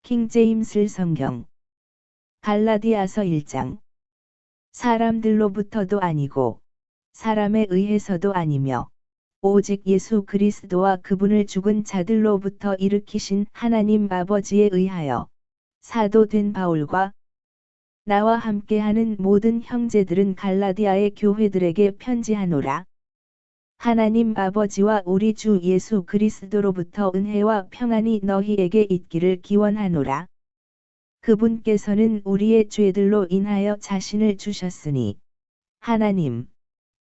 킹제임스 성경 갈라디아서 1장. 사람들로부터도 아니고 사람에 의해서도 아니며 오직 예수 그리스도와 그분을 죽은 자들로부터 일으키신 하나님 아버지에 의하여 사도 된 바울과 나와 함께하는 모든 형제들은 갈라디아의 교회들에게 편지하노라. 하나님 아버지와 우리 주 예수 그리스도로부터 은혜와 평안이 너희에게 있기를 기원하노라. 그분께서는 우리의 죄들로 인하여 자신을 주셨으니 하나님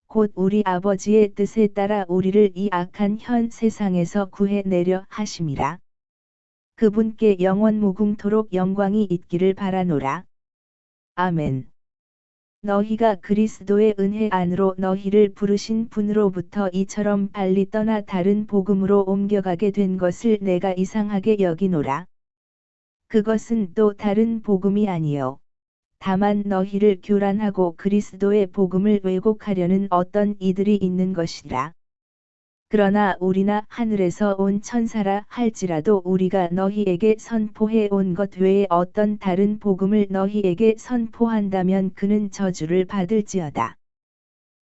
곧 우리 아버지의 뜻에 따라 우리를 이 악한 현 세상에서 구해내려 하심이라. 그분께 영원 무궁토록 영광이 있기를 바라노라. 아멘. 너희가 그리스도의 은혜 안으로 너희를 부르신 분으로부터 이처럼 빨리 떠나 다른 복음으로 옮겨가게 된 것을 내가 이상하게 여기노라. 그것은 또 다른 복음이 아니요 다만 너희를 교란하고 그리스도의 복음을 왜곡하려는 어떤 이들이 있는 것이라. 그러나 우리나 하늘에서 온 천사라 할지라도 우리가 너희에게 선포해 온 것 외에 어떤 다른 복음을 너희에게 선포한다면 그는 저주를 받을지어다.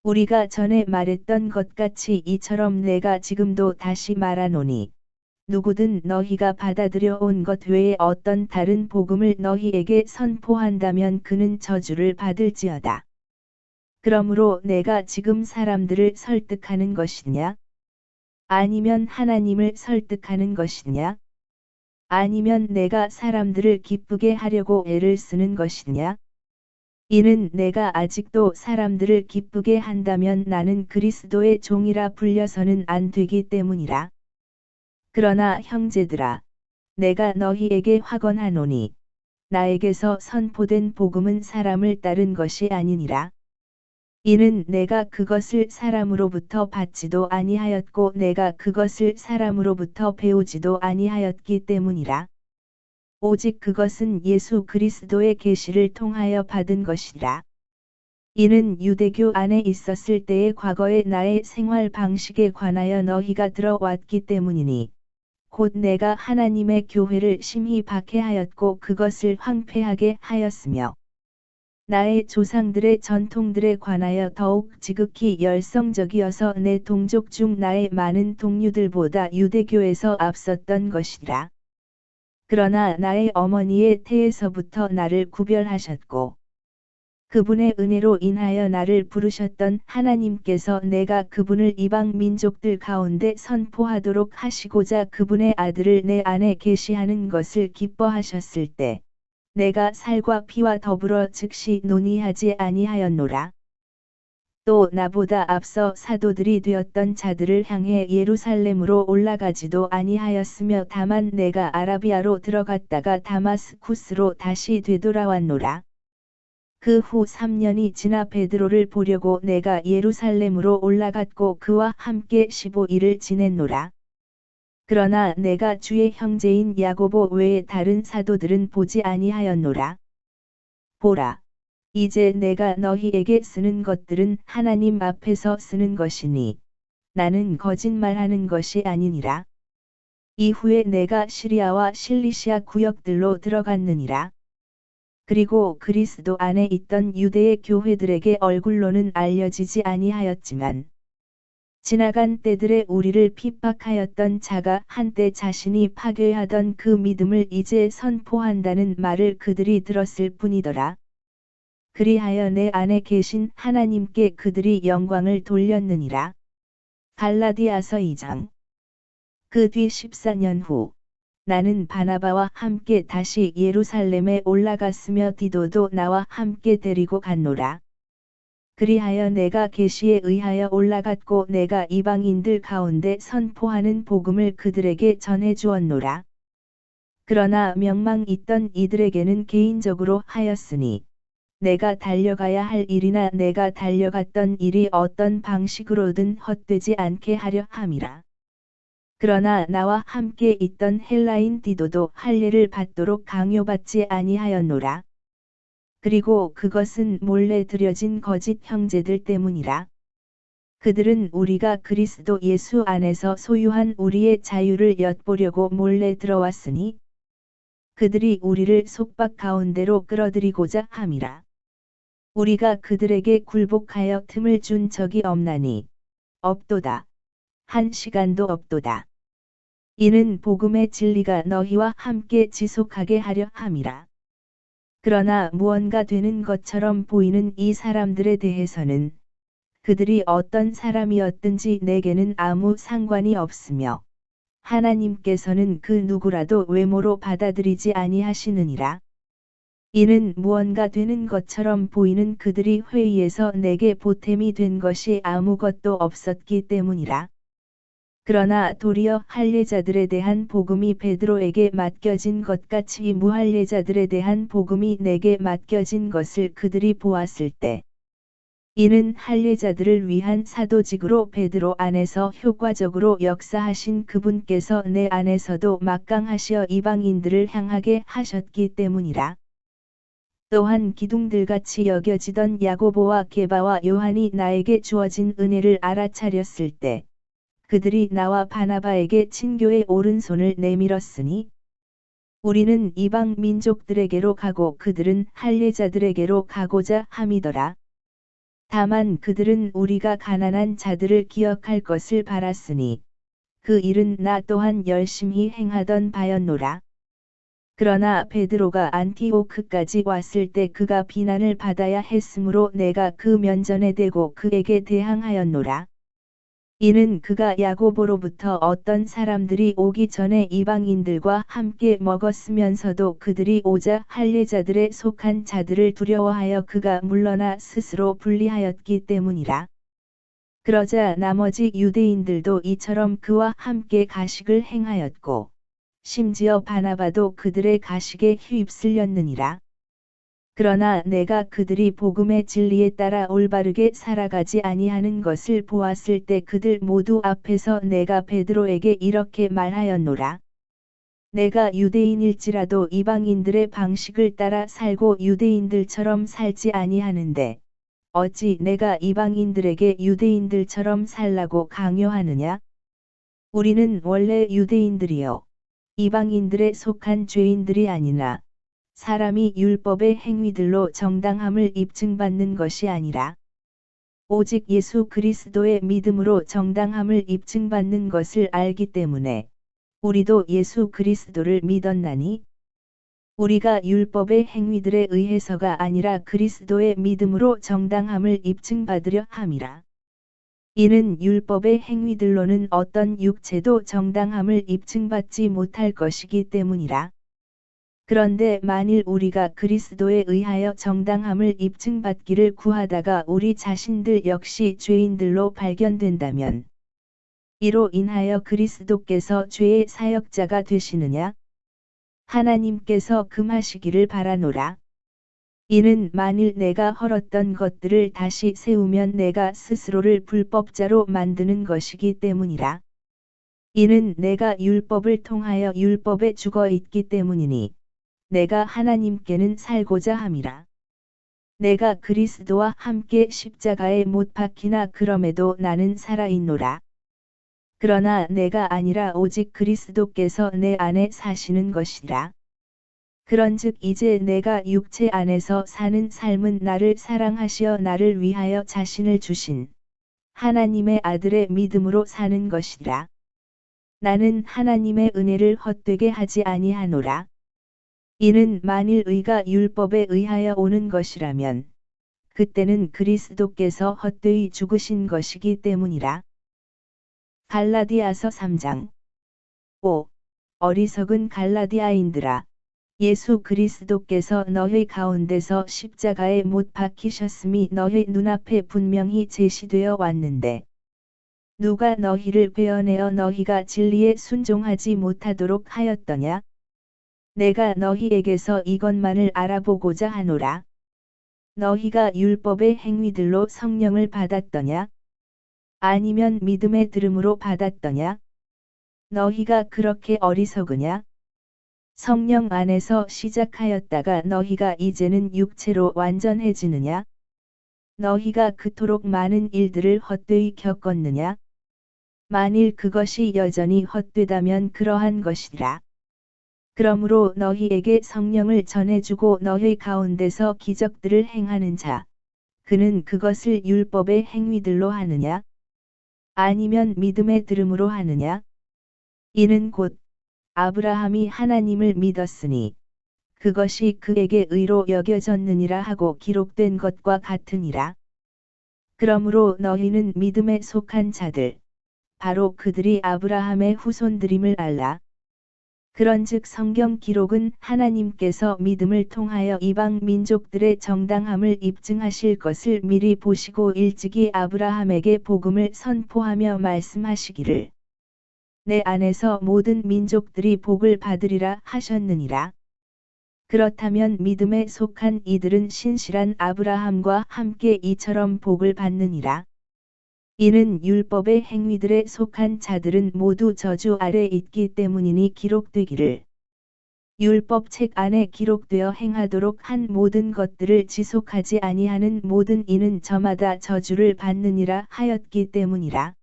우리가 전에 말했던 것 같이 이처럼 내가 지금도 다시 말하노니 누구든 너희가 받아들여 온 것 외에 어떤 다른 복음을 너희에게 선포한다면 그는 저주를 받을지어다. 그러므로 내가 지금 사람들을 설득하는 것이냐? 아니면 하나님을 설득하는 것이냐? 아니면 내가 사람들을 기쁘게 하려고 애를 쓰는 것이냐? 이는 내가 아직도 사람들을 기쁘게 한다면 나는 그리스도의 종이라 불려서는 안 되기 때문이라. 그러나 형제들아, 내가 너희에게 확언하노니 나에게서 선포된 복음은 사람을 따른 것이 아니니라. 이는 내가 그것을 사람으로부터 받지도 아니하였고 내가 그것을 사람으로부터 배우지도 아니하였기 때문이라. 오직 그것은 예수 그리스도의 계시를 통하여 받은 것이라. 이는 유대교 안에 있었을 때의 과거의 나의 생활 방식에 관하여 너희가 들어왔기 때문이니 곧 내가 하나님의 교회를 심히 박해하였고 그것을 황폐하게 하였으며 나의 조상들의 전통들에 관하여 더욱 지극히 열성적이어서 내 동족 중 나의 많은 동료들보다 유대교에서 앞섰던 것이라. 그러나 나의 어머니의 태에서부터 나를 구별하셨고 그분의 은혜로 인하여 나를 부르셨던 하나님께서 내가 그분을 이방 민족들 가운데 선포하도록 하시고자 그분의 아들을 내 안에 계시하는 것을 기뻐하셨을 때 내가 살과 피와 더불어 즉시 논의하지 아니하였노라. 또 나보다 앞서 사도들이 되었던 자들을 향해 예루살렘으로 올라가지도 아니하였으며 다만 내가 아라비아로 들어갔다가 다마스쿠스로 다시 되돌아왔노라. 그 후 3년이 지나 베드로를 보려고 내가 예루살렘으로 올라갔고 그와 함께 15일을 지냈노라. 그러나 내가 주의 형제인 야고보 외에 다른 사도들은 보지 아니하였노라. 보라, 이제 내가 너희에게 쓰는 것들은 하나님 앞에서 쓰는 것이니 나는 거짓말하는 것이 아니니라. 이후에 내가 시리아와 실리시아 구역들로 들어갔느니라. 그리고 그리스도 안에 있던 유대의 교회들에게 얼굴로는 알려지지 아니하였지만 지나간 때들에 우리를 핍박하였던 자가 한때 자신이 파괴하던 그 믿음을 이제 선포한다는 말을 그들이 들었을 뿐이더라. 그리하여 내 안에 계신 하나님께 그들이 영광을 돌렸느니라. 갈라디아서 2장. 그 뒤 14년 후 나는 바나바와 함께 다시 예루살렘에 올라갔으며 디도도 나와 함께 데리고 갔노라. 그리하여 내가 계시에 의하여 올라갔고 내가 이방인들 가운데 선포하는 복음을 그들에게 전해 주었노라. 그러나 명망 있던 이들에게는 개인적으로 하였으니 내가 달려가야 할 일이나 내가 달려갔던 일이 어떤 방식으로든 헛되지 않게 하려 함이라. 그러나 나와 함께 있던 헬라인 디도도 할례를 받도록 강요받지 아니하였노라. 그리고 그것은 몰래 들여진 거짓 형제들 때문이라. 그들은 우리가 그리스도 예수 안에서 소유한 우리의 자유를 엿보려고 몰래 들어왔으니 그들이 우리를 속박 가운데로 끌어들이고자 함이라. 우리가 그들에게 굴복하여 틈을 준 적이 없나니 없도다. 한 시간도 없도다. 이는 복음의 진리가 너희와 함께 지속하게 하려 함이라. 그러나 무언가 되는 것처럼 보이는 이 사람들에 대해서는 그들이 어떤 사람이었든지 내게는 아무 상관이 없으며 하나님께서는 그 누구라도 외모로 받아들이지 아니하시느니라. 이는 무언가 되는 것처럼 보이는 그들이 회의에서 내게 보탬이 된 것이 아무것도 없었기 때문이라. 그러나 도리어 할례자들에 대한 복음이 베드로에게 맡겨진 것 같이 무할례자들에 대한 복음이 내게 맡겨진 것을 그들이 보았을 때 이는 할례자들을 위한 사도직으로 베드로 안에서 효과적으로 역사하신 그분께서 내 안에서도 막강하시어 이방인들을 향하게 하셨기 때문이라. 또한 기둥들같이 여겨지던 야고보와 게바와 요한이 나에게 주어진 은혜를 알아차렸을 때 그들이 나와 바나바에게 친교의 오른손을 내밀었으니 우리는 이방 민족들에게로 가고 그들은 할례자들에게로 가고자 함이더라. 다만 그들은 우리가 가난한 자들을 기억할 것을 바랐으니 그 일은 나 또한 열심히 행하던 바였노라. 그러나 베드로가 안티오크까지 왔을 때 그가 비난을 받아야 했으므로 내가 그 면전에 대고 그에게 대항하였노라. 이는 그가 야고보로부터 어떤 사람들이 오기 전에 이방인들과 함께 먹었으면서도 그들이 오자 할례자들에 속한 자들을 두려워하여 그가 물러나 스스로 분리하였기 때문이라. 그러자 나머지 유대인들도 이처럼 그와 함께 가식을 행하였고 심지어 바나바도 그들의 가식에 휩쓸렸느니라. 그러나 내가 그들이 복음의 진리에 따라 올바르게 살아가지 아니하는 것을 보았을 때 그들 모두 앞에서 내가 베드로에게 이렇게 말하였노라. 내가 유대인일지라도 이방인들의 방식을 따라 살고 유대인들처럼 살지 아니하는데 어찌 내가 이방인들에게 유대인들처럼 살라고 강요하느냐? 우리는 원래 유대인들이요 이방인들에 속한 죄인들이 아니나 사람이 율법의 행위들로 정당함을 입증받는 것이 아니라 오직 예수 그리스도의 믿음으로 정당함을 입증받는 것을 알기 때문에 우리도 예수 그리스도를 믿었나니 우리가 율법의 행위들에 의해서가 아니라 그리스도의 믿음으로 정당함을 입증받으려 함이라. 이는 율법의 행위들로는 어떤 육체도 정당함을 입증받지 못할 것이기 때문이라. 그런데 만일 우리가 그리스도에 의하여 정당함을 입증받기를 구하다가 우리 자신들 역시 죄인들로 발견된다면 이로 인하여 그리스도께서 죄의 사역자가 되시느냐? 하나님께서 금하시기를 바라노라. 이는 만일 내가 헐었던 것들을 다시 세우면 내가 스스로를 불법자로 만드는 것이기 때문이라. 이는 내가 율법을 통하여 율법에 죽어 있기 때문이니 내가 하나님께는 살고자 함이라. 내가 그리스도와 함께 십자가에 못 박히나 그럼에도 나는 살아있노라. 그러나 내가 아니라 오직 그리스도께서 내 안에 사시는 것이라. 그런즉 이제 내가 육체 안에서 사는 삶은 나를 사랑하시어 나를 위하여 자신을 주신 하나님의 아들의 믿음으로 사는 것이라. 나는 하나님의 은혜를 헛되게 하지 아니하노라. 이는 만일 의가 율법에 의하여 오는 것이라면 그때는 그리스도께서 헛되이 죽으신 것이기 때문이라. 갈라디아서 3장 5. 어리석은 갈라디아인들아, 예수 그리스도께서 너희 가운데서 십자가에 못 박히셨음이 너희 눈앞에 분명히 제시되어 왔는데 누가 너희를 베어내어 너희가 진리에 순종하지 못하도록 하였더냐? 내가 너희에게서 이것만을 알아보고자 하노라. 너희가 율법의 행위들로 성령을 받았더냐? 아니면 믿음의 들음으로 받았더냐? 너희가 그렇게 어리석으냐? 성령 안에서 시작하였다가 너희가 이제는 육체로 완전해지느냐? 너희가 그토록 많은 일들을 헛되이 겪었느냐? 만일 그것이 여전히 헛되다면 그러한 것이라. 그러므로 너희에게 성령을 전해주고 너희 가운데서 기적들을 행하는 자, 그는 그것을 율법의 행위들로 하느냐? 아니면 믿음의 들음으로 하느냐? 이는 곧 아브라함이 하나님을 믿었으니 그것이 그에게 의로 여겨졌느니라 하고 기록된 것과 같으니라. 그러므로 너희는 믿음에 속한 자들, 바로 그들이 아브라함의 후손들임을 알라. 그런즉 성경 기록은 하나님께서 믿음을 통하여 이방 민족들의 정당함을 입증하실 것을 미리 보시고 일찍이 아브라함에게 복음을 선포하며 말씀하시기를 내 안에서 모든 민족들이 복을 받으리라 하셨느니라. 그렇다면 믿음에 속한 이들은 신실한 아브라함과 함께 이처럼 복을 받느니라. 이는 율법의 행위들에 속한 자들은 모두 저주 아래 있기 때문이니 기록되기를 율법책 안에 기록되어 행하도록 한 모든 것들을 지속하지 아니하는 모든 이는 저마다 저주를 받느니라 하였기 때문이라.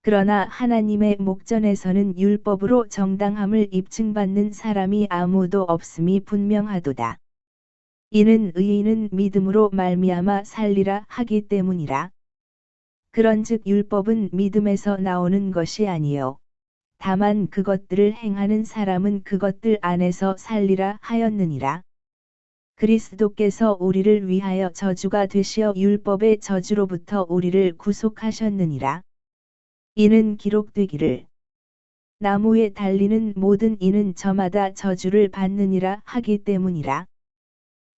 그러나 하나님의 목전에서는 율법으로 정당함을 입증받는 사람이 아무도 없음이 분명하도다. 이는 의인은 믿음으로 말미암아 살리라 하기 때문이라. 그런즉 율법은 믿음에서 나오는 것이 아니요 다만 그것들을 행하는 사람은 그것들 안에서 살리라 하였느니라. 그리스도께서 우리를 위하여 저주가 되시어 율법의 저주로부터 우리를 구속하셨느니라. 이는 기록되기를 나무에 달리는 모든 이는 저마다 저주를 받느니라 하기 때문이라.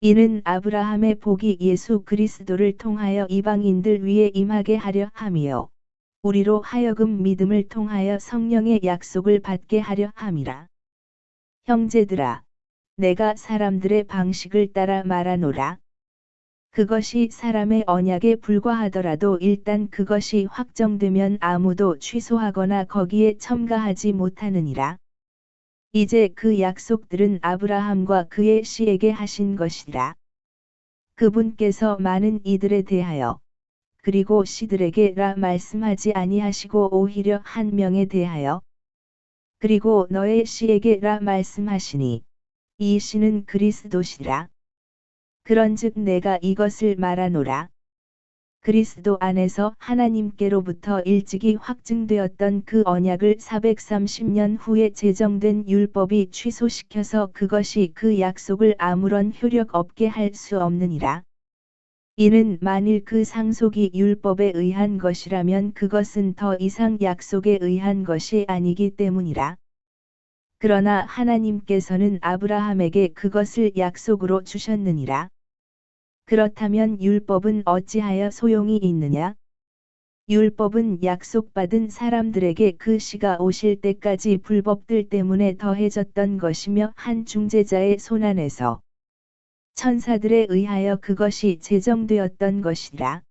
이는 아브라함의 복이 예수 그리스도를 통하여 이방인들 위에 임하게 하려 함이요 우리로 하여금 믿음을 통하여 성령의 약속을 받게 하려 함이라. 형제들아, 내가 사람들의 방식을 따라 말하노라. 그것이 사람의 언약에 불과하더라도 일단 그것이 확정되면 아무도 취소하거나 거기에 첨가하지 못하느니라. 이제 그 약속들은 아브라함과 그의 씨에게 하신 것이라. 그분께서 많은 이들에 대하여 그리고 씨들에게라 말씀하지 아니하시고 오히려 한 명에 대하여 그리고 너의 씨에게라 말씀하시니 이 씨는 그리스도시라. 그런즉 내가 이것을 말하노라. 그리스도 안에서 하나님께로부터 일찍이 확증되었던 그 언약을 430년 후에 제정된 율법이 취소시켜서 그것이 그 약속을 아무런 효력 없게 할 수 없느니라. 이는 만일 그 상속이 율법에 의한 것이라면 그것은 더 이상 약속에 의한 것이 아니기 때문이라. 그러나 하나님께서는 아브라함에게 그것을 약속으로 주셨느니라. 그렇다면 율법은 어찌하여 소용이 있느냐? 율법은 약속받은 사람들에게 그 시가 오실 때까지 불법들 때문에 더해졌던 것이며 한 중재자의 손안에서 천사들에 의하여 그것이 제정되었던 것이라.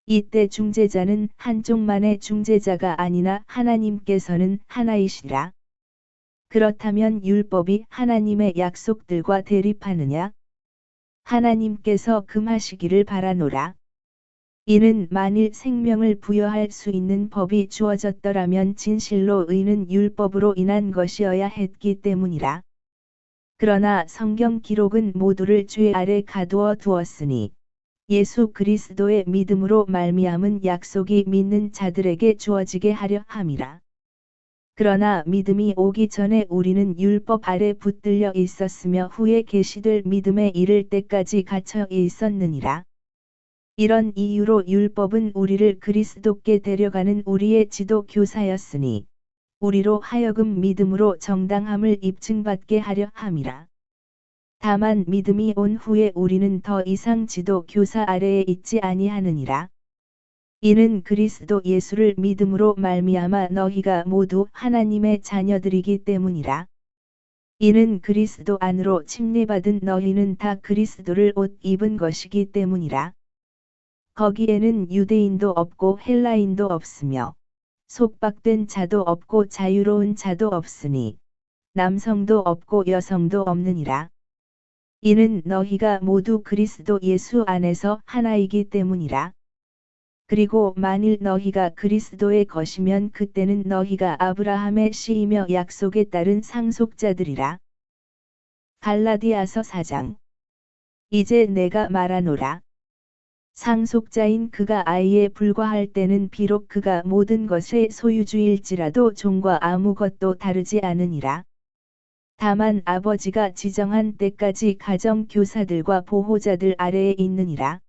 이때 중재자는 한쪽만의 중재자가 아니나 하나님께서는 하나이시라. 그렇다면 율법이 하나님의 약속들과 대립하느냐? 하나님께서 금하시기를 바라노라. 이는 만일 생명을 부여할 수 있는 법이 주어졌더라면 진실로 의는 율법으로 인한 것이어야 했기 때문이라. 그러나 성경 기록은 모두를 죄 아래 가두어 두었으니 예수 그리스도의 믿음으로 말미암은 약속이 믿는 자들에게 주어지게 하려 함이라. 그러나 믿음이 오기 전에 우리는 율법 아래 붙들려 있었으며 후에 계시될 믿음에 이를 때까지 갇혀 있었느니라. 이런 이유로 율법은 우리를 그리스도께 데려가는 우리의 지도 교사였으니 우리로 하여금 믿음으로 정당함을 입증받게 하려 함이라. 다만 믿음이 온 후에 우리는 더 이상 지도 교사 아래에 있지 아니하느니라. 이는 그리스도 예수를 믿음으로 말미암아 너희가 모두 하나님의 자녀들이기 때문이라. 이는 그리스도 안으로 침례받은 너희는 다 그리스도를 옷 입은 것이기 때문이라. 거기에는 유대인도 없고 헬라인도 없으며 속박된 자도 없고 자유로운 자도 없으니 남성도 없고 여성도 없느니라. 이는 너희가 모두 그리스도 예수 안에서 하나이기 때문이라. 그리고 만일 너희가 그리스도의 것이면 그때는 너희가 아브라함의 씨이며 약속에 따른 상속자들이라. 갈라디아서 4장. 이제 내가 말하노라. 상속자인 그가 아이에 불과할 때는 비록 그가 모든 것의 소유주일지라도 종과 아무것도 다르지 않으니라. 다만 아버지가 지정한 때까지 가정교사들과 보호자들 아래에 있느니라.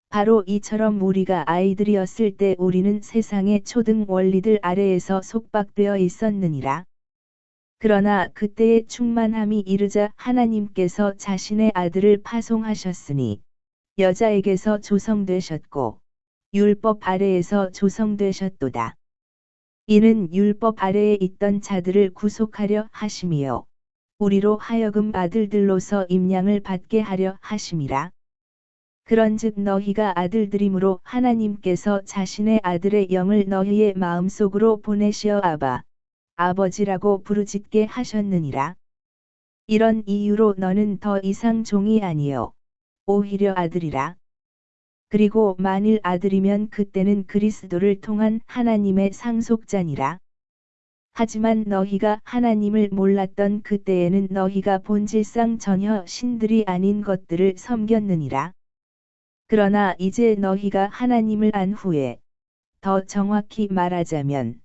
바로 이처럼 우리가 아이들이었을 때 우리는 세상의 초등 원리들 아래에서 속박되어 있었느니라. 그러나 그때의 충만함이 이르자 하나님께서 자신의 아들을 파송하셨으니 여자에게서 조성되셨고 율법 아래에서 조성되셨도다. 이는 율법 아래에 있던 자들을 구속하려 하심이요 우리로 하여금 아들들로서 임량을 받게 하려 하심이라. 그런즉 너희가 아들들이므로 하나님께서 자신의 아들의 영을 너희의 마음속으로 보내시어 아바, 아버지라고 부르짖게 하셨느니라. 이런 이유로 너는 더 이상 종이 아니요 오히려 아들이라. 그리고 만일 아들이면 그때는 그리스도를 통한 하나님의 상속자니라. 하지만 너희가 하나님을 몰랐던 그때에는 너희가 본질상 전혀 신들이 아닌 것들을 섬겼느니라. 그러나 이제 너희가 하나님을 안 후에, 더 정확히 말하자면,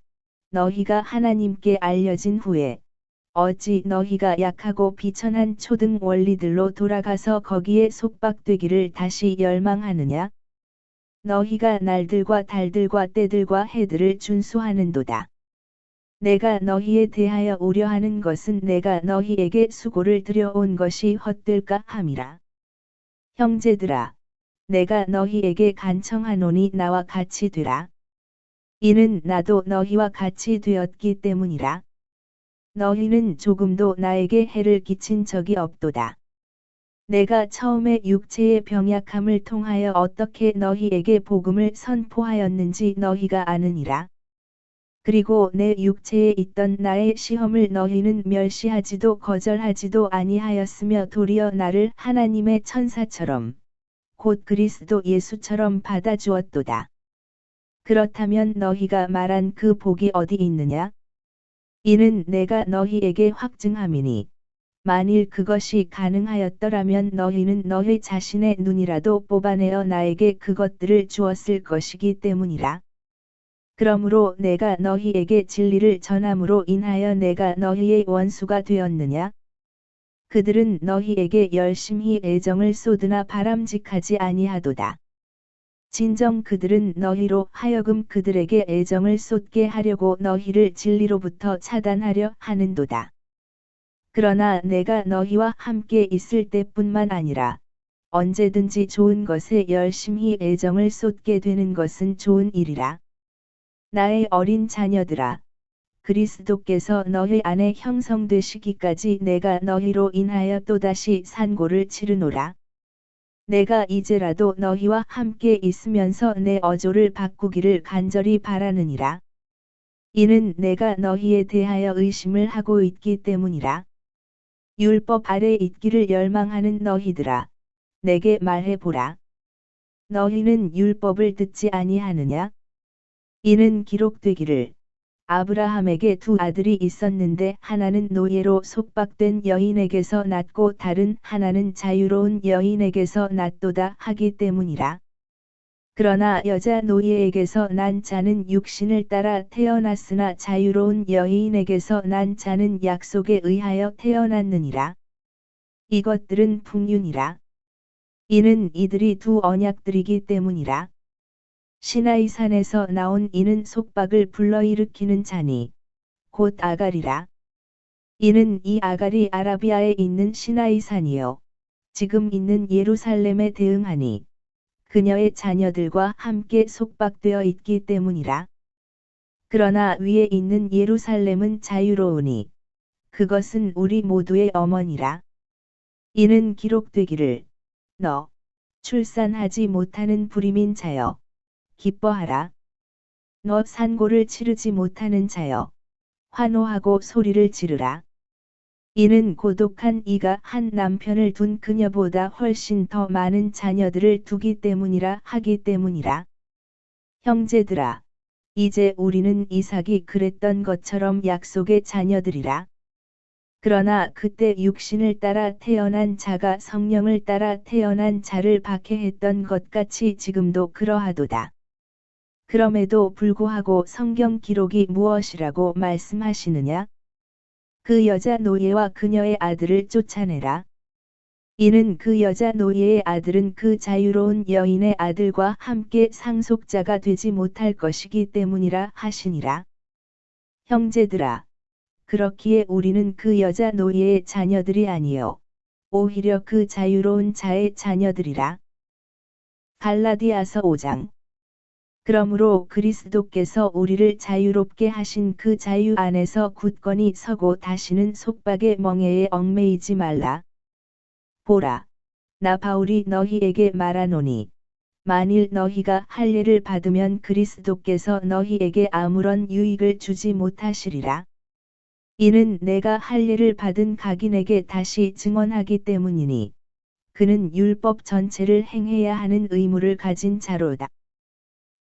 너희가 하나님께 알려진 후에, 어찌 너희가 약하고 비천한 초등 원리들로 돌아가서 거기에 속박되기를 다시 열망하느냐? 너희가 날들과 달들과 때들과 해들을 준수하는도다. 내가 너희에 대하여 우려하는 것은 내가 너희에게 수고를 들여온 것이 헛될까 함이라. 형제들아, 내가 너희에게 간청하노니 나와 같이 되라. 이는 나도 너희와 같이 되었기 때문이라. 너희는 조금도 나에게 해를 끼친 적이 없도다. 내가 처음에 육체의 병약함을 통하여 어떻게 너희에게 복음을 선포하였는지 너희가 아느니라. 그리고 내 육체에 있던 나의 시험을 너희는 멸시하지도 거절하지도 아니하였으며 도리어 나를 하나님의 천사처럼 곧 그리스도 예수처럼 받아주었도다. 그렇다면 너희가 말한 그 복이 어디 있느냐? 이는 내가 너희에게 확증함이니 만일 그것이 가능하였더라면 너희는 너희 자신의 눈이라도 뽑아내어 나에게 그것들을 주었을 것이기 때문이라. 그러므로 내가 너희에게 진리를 전함으로 인하여 내가 너희의 원수가 되었느냐? 그들은 너희에게 열심히 애정을 쏟으나 바람직하지 아니하도다. 진정 그들은 너희로 하여금 그들에게 애정을 쏟게 하려고 너희를 진리로부터 차단하려 하는도다. 그러나 내가 너희와 함께 있을 때뿐만 아니라 언제든지 좋은 것에 열심히 애정을 쏟게 되는 것은 좋은 일이라. 나의 어린 자녀들아, 그리스도께서 너희 안에 형성되시기까지 내가 너희로 인하여 또다시 산고를 치르노라. 내가 이제라도 너희와 함께 있으면서 내 어조를 바꾸기를 간절히 바라느니라. 이는 내가 너희에 대하여 의심을 하고 있기 때문이라. 율법 아래 있기를 열망하는 너희들아, 내게 말해보라. 너희는 율법을 듣지 아니하느냐? 이는 기록되기를 아브라함에게 두 아들이 있었는데 하나는 노예로 속박된 여인에게서 낳고 다른 하나는 자유로운 여인에게서 낳도다 하기 때문이라. 그러나 여자 노예에게서 난 자는 육신을 따라 태어났으나 자유로운 여인에게서 난 자는 약속에 의하여 태어났느니라. 이것들은 풍륜이라. 이는 이들이 두 언약들이기 때문이라. 시나이산에서 나온 이는 속박을 불러일으키는 자니 곧 아갈이라. 이는 이 아갈이 아라비아에 있는 시나이산이요 지금 있는 예루살렘에 대응하니 그녀의 자녀들과 함께 속박되어 있기 때문이라. 그러나 위에 있는 예루살렘은 자유로우니 그것은 우리 모두의 어머니라. 이는 기록되기를 너 출산하지 못하는 불임인 자여 기뻐하라. 너 산고를 치르지 못하는 자여 환호하고 소리를 지르라. 이는 고독한 이가 한 남편을 둔 그녀보다 훨씬 더 많은 자녀들을 두기 때문이라 하기 때문이라. 형제들아, 이제 우리는 이삭이 그랬던 것처럼 약속의 자녀들이라. 그러나 그때 육신을 따라 태어난 자가 성령을 따라 태어난 자를 박해했던 것 같이 지금도 그러하도다. 그럼에도 불구하고 성경 기록이 무엇이라고 말씀하시느냐? 그 여자 노예와 그녀의 아들을 쫓아내라. 이는 그 여자 노예의 아들은 그 자유로운 여인의 아들과 함께 상속자가 되지 못할 것이기 때문이라 하시니라. 형제들아, 그렇기에 우리는 그 여자 노예의 자녀들이 아니요 오히려 그 자유로운 자의 자녀들이라. 갈라디아서 5장. 그러므로 그리스도께서 우리를 자유롭게 하신 그 자유 안에서 굳건히 서고 다시는 속박의 멍에에 얽매이지 말라. 보라, 나 바울이 너희에게 말하노니 만일 너희가 할례를 받으면 그리스도께서 너희에게 아무런 유익을 주지 못하시리라. 이는 내가 할례를 받은 각인에게 다시 증언하기 때문이니 그는 율법 전체를 행해야 하는 의무를 가진 자로다.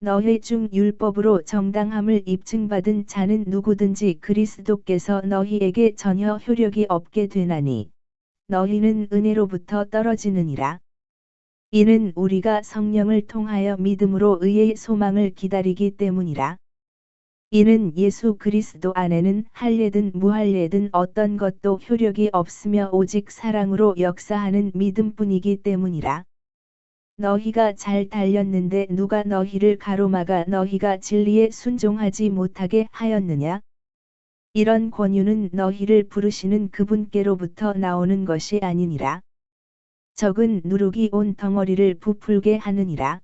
너희 중 율법으로 정당함을 입증받은 자는 누구든지 그리스도께서 너희에게 전혀 효력이 없게 되나니 너희는 은혜로부터 떨어지느니라. 이는 우리가 성령을 통하여 믿음으로 의의 소망을 기다리기 때문이라. 이는 예수 그리스도 안에는 할례든 무할례든 어떤 것도 효력이 없으며 오직 사랑으로 역사하는 믿음뿐이기 때문이라. 너희가 잘 달렸는데 누가 너희를 가로막아 너희가 진리에 순종하지 못하게 하였느냐? 이런 권유는 너희를 부르시는 그분께로부터 나오는 것이 아니니라. 적은 누룩이 온 덩어리를 부풀게 하느니라.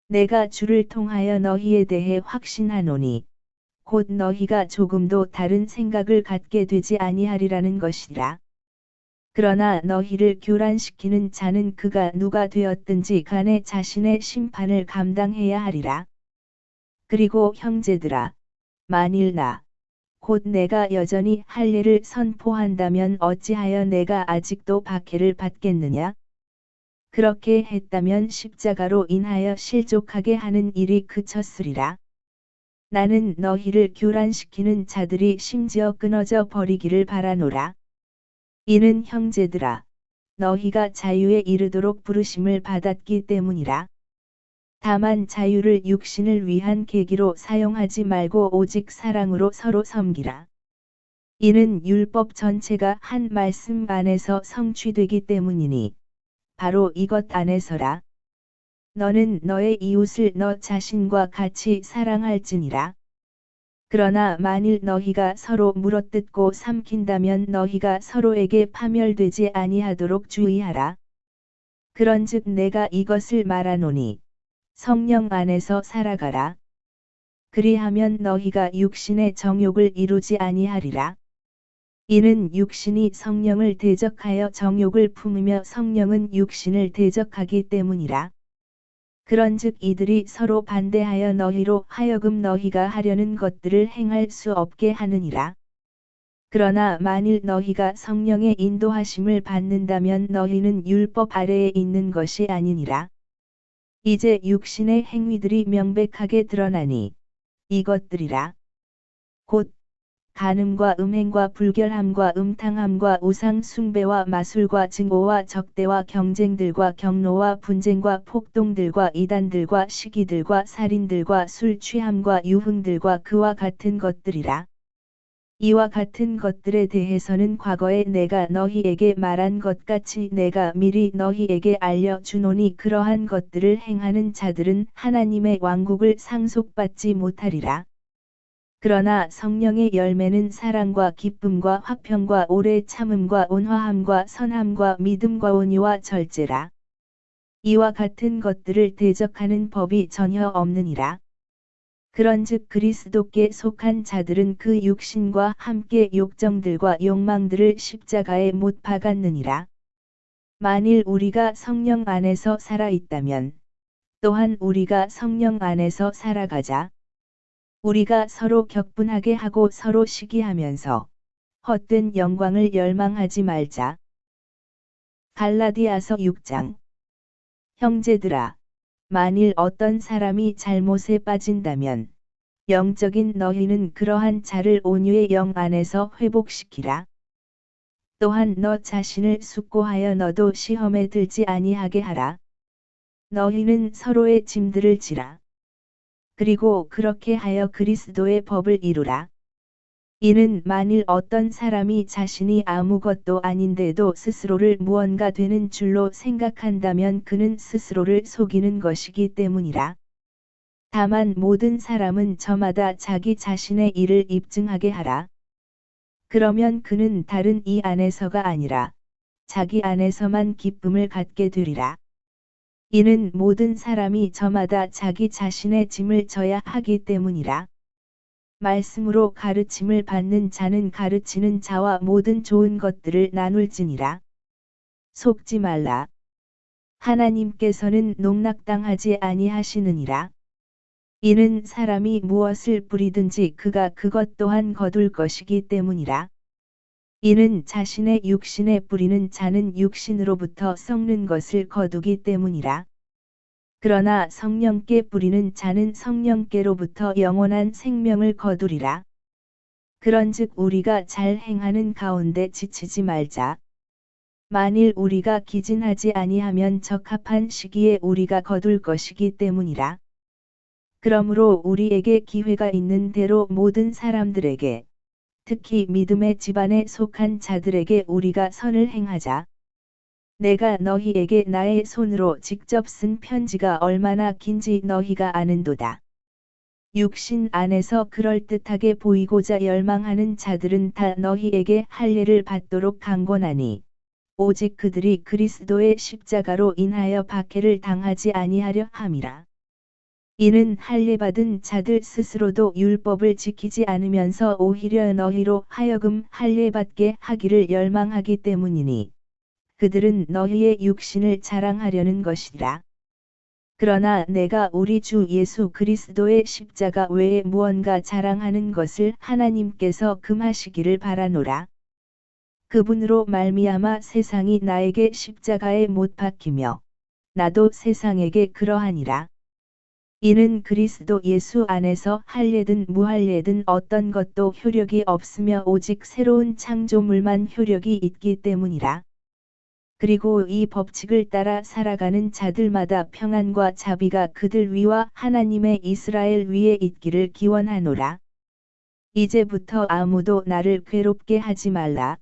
내가 주를 통하여 너희에 대해 확신하노니 곧 너희가 조금도 다른 생각을 갖게 되지 아니하리라는 것이라. 그러나 너희를 교란시키는 자는 그가 누가 되었든지 간에 자신의 심판을 감당해야 하리라. 그리고 형제들아, 만일 곧 내가 여전히 할례를 선포한다면 어찌하여 내가 아직도 박해를 받겠느냐? 그렇게 했다면 십자가로 인하여 실족하게 하는 일이 그쳤으리라. 나는 너희를 교란시키는 자들이 심지어 끊어져 버리기를 바라노라. 이는 형제들아, 너희가 자유에 이르도록 부르심을 받았기 때문이라. 다만 자유를 육신을 위한 계기로 사용하지 말고 오직 사랑으로 서로 섬기라. 이는 율법 전체가 한 말씀 안에서 성취되기 때문이니 바로 이것 안에서라. 너는 너의 이웃을 너 자신과 같이 사랑할지니라. 그러나 만일 너희가 서로 물어뜯고 삼킨다면 너희가 서로에게 파멸되지 아니하도록 주의하라. 그런즉 내가 이것을 말하노니 성령 안에서 살아가라. 그리하면 너희가 육신의 정욕을 이루지 아니하리라. 이는 육신이 성령을 대적하여 정욕을 품으며 성령은 육신을 대적하기 때문이라. 그런즉 이들이 서로 반대하여 너희로 하여금 너희가 하려는 것들을 행할 수 없게 하느니라. 그러나 만일 너희가 성령의 인도하심을 받는다면 너희는 율법 아래에 있는 것이 아니니라. 이제 육신의 행위들이 명백하게 드러나니 이것들이라. 곧 간음과 음행과 불결함과 음탕함과 우상 숭배와 마술과 증오와 적대와 경쟁들과 경노와 분쟁과 폭동들과 이단들과 시기들과 살인들과 술 취함과 유흥들과 그와 같은 것들이라. 이와 같은 것들에 대해서는 과거에 내가 너희에게 말한 것 같이 내가 미리 너희에게 알려주노니 그러한 것들을 행하는 자들은 하나님의 왕국을 상속받지 못하리라. 그러나 성령의 열매는 사랑과 기쁨과 화평과 오래 참음과 온화함과 선함과 믿음과 온유와 절제라. 이와 같은 것들을 대적하는 법이 전혀 없느니라. 그런즉 그리스도께 속한 자들은 그 육신과 함께 욕정들과 욕망들을 십자가에 못 박았느니라. 만일 우리가 성령 안에서 살아 있다면 또한 우리가 성령 안에서 살아가자. 우리가 서로 격분하게 하고 서로 시기하면서 헛된 영광을 열망하지 말자. 갈라디아서 6장. 형제들아, 만일 어떤 사람이 잘못에 빠진다면 영적인 너희는 그러한 자를 온유의 영 안에서 회복시키라. 또한 너 자신을 숙고하여 너도 시험에 들지 아니하게 하라. 너희는 서로의 짐들을 지라. 그리고 그렇게 하여 그리스도의 법을 이루라. 이는 만일 어떤 사람이 자신이 아무것도 아닌데도 스스로를 무언가 되는 줄로 생각한다면 그는 스스로를 속이는 것이기 때문이라. 다만 모든 사람은 저마다 자기 자신의 일을 입증하게 하라. 그러면 그는 다른 이 안에서가 아니라 자기 안에서만 기쁨을 갖게 되리라. 이는 모든 사람이 저마다 자기 자신의 짐을 져야 하기 때문이라. 말씀으로 가르침을 받는 자는 가르치는 자와 모든 좋은 것들을 나눌지니라. 속지 말라. 하나님께서는 농락당하지 아니하시느니라. 이는 사람이 무엇을 뿌리든지 그가 그것 또한 거둘 것이기 때문이라. 이는 자신의 육신에 뿌리는 자는 육신으로부터 썩는 것을 거두기 때문이라. 그러나 성령께 뿌리는 자는 성령께로부터 영원한 생명을 거두리라. 그런즉 우리가 잘 행하는 가운데 지치지 말자. 만일 우리가 기진하지 아니하면 적합한 시기에 우리가 거둘 것이기 때문이라. 그러므로 우리에게 기회가 있는 대로 모든 사람들에게, 특히 믿음의 집안에 속한 자들에게 우리가 선을 행하자. 내가 너희에게 나의 손으로 직접 쓴 편지가 얼마나 긴지 너희가 아는도다. 육신 안에서 그럴듯하게 보이고자 열망하는 자들은 다 너희에게 할례를 받도록 강권하니 오직 그들이 그리스도의 십자가로 인하여 박해를 당하지 아니하려 함이라. 이는 할례받은 자들 스스로도 율법을 지키지 않으면서 오히려 너희로 하여금 할례받게 하기를 열망하기 때문이니 그들은 너희의 육신을 자랑하려는 것이라. 그러나 내가 우리 주 예수 그리스도의 십자가 외에 무언가 자랑하는 것을 하나님께서 금하시기를 바라노라. 그분으로 말미암아 세상이 나에게 십자가에 못 박히며 나도 세상에게 그러하니라. 이는 그리스도 예수 안에서 할례든 무할례든 어떤 것도 효력이 없으며 오직 새로운 창조물만 효력이 있기 때문이라. 그리고 이 법칙을 따라 살아가는 자들마다 평안과 자비가 그들 위와 하나님의 이스라엘 위에 있기를 기원하노라. 이제부터 아무도 나를 괴롭게 하지 말라.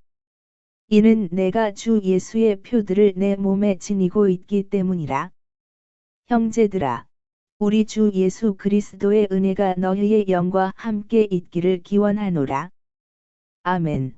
이는 내가 주 예수의 표들을 내 몸에 지니고 있기 때문이라. 형제들아, 우리 주 예수 그리스도의 은혜가 너희의 영과 함께 있기를 기원하노라. 아멘.